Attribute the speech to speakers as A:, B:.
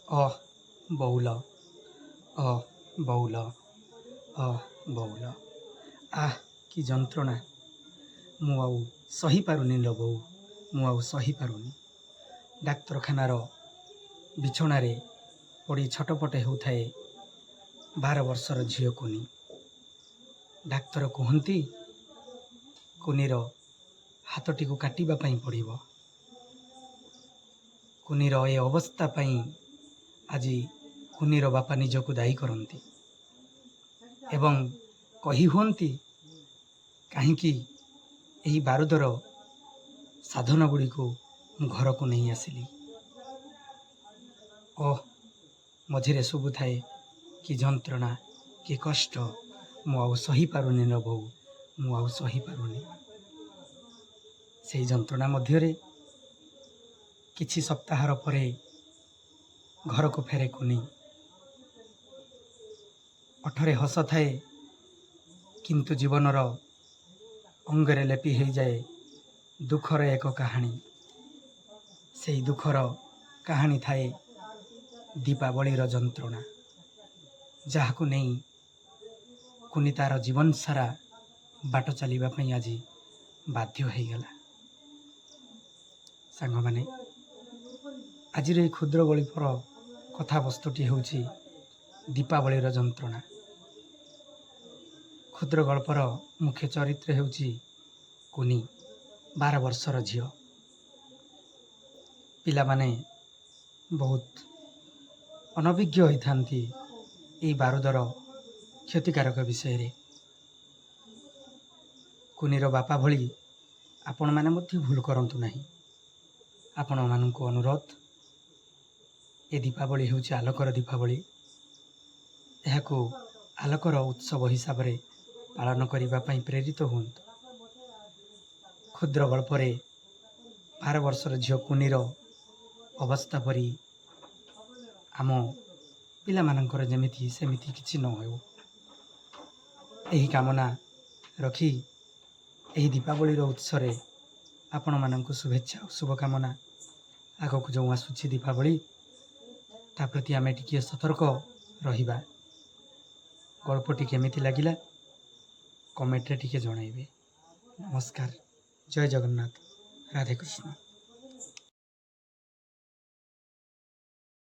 A: अह बौल बौल बौल आह कि जंत्रणा मु आउ सही पारुनी लो बो मु आउ सही पारुनी। डाक्तरखानार बिछणारे पड़ी छटपटे होउथाए 12 वर्षर झियो कुनी। डाक्तर कहती कुनीर हाथटी को काटिबा पई पड़िबो। कुनीर ए अवस्था पई आज कुनीर बापा निजको दायी करती एवं कही हुंती कहीं यही बारूदर साधन गुड़ी को घर को नहीं आसिली। ओह मझिरे शुभु थाए कि जंत्रणा कि कष्ट मु आउ सही पारुनी न बो मु आउ सही पारुनी। से जंत्रणा मध्यरे किछि सप्ताहर परे घर को फेरे कुनी। ओठरे हस थाए किंतु जीवनर अंगरे लेपि हो जाए दुखर एक कहानी। से दुखर कहानी थाए दीपावलीर जंत्रणा जहाकु नहीं कुनी तार जीवन सारा बाट चलिबा पई आज बाध्य हो गला। सांग माने आज क्षुद्र गल्पर कथा वस्तुटी होउछि दीपावलीर जंत्रणा। क्षुद्र गल्पर मुख्य चरित्र होउछि कुनी 12 वर्षर झियो। पिला माने बहुत अनभिज्ञ होइथांती एई बारूदर क्षतिकारक विषय रे। कुनीर बापा भली आपण माने मध्य भूल करंतु नाही। आपण माननको अनुरोध ए दीपावली होउछि आलोकर दीपावली। एहाकु आलोकर उत्सव हिसाब रे पालन करिबा पई प्रेरित हुंतु। क्षुद्र गल्परे 12 वर्षर झियो कुनीर अवस्था परी आम पिला मानकर जेमिति सेमिति किछि न होउ एही कामना रखी एही दीपावलीर उत्सरे आपण माननको शुभेच्छा और शुभकामना। आगक जो आसुछि दीपावली ता प्रति आमे टिके सतर्क रहिबा। गल्पटी केमिति लागिला कमेंट रे टिके जणाइबे। नमस्कार, जय जगन्नाथ, राधे कृष्ण।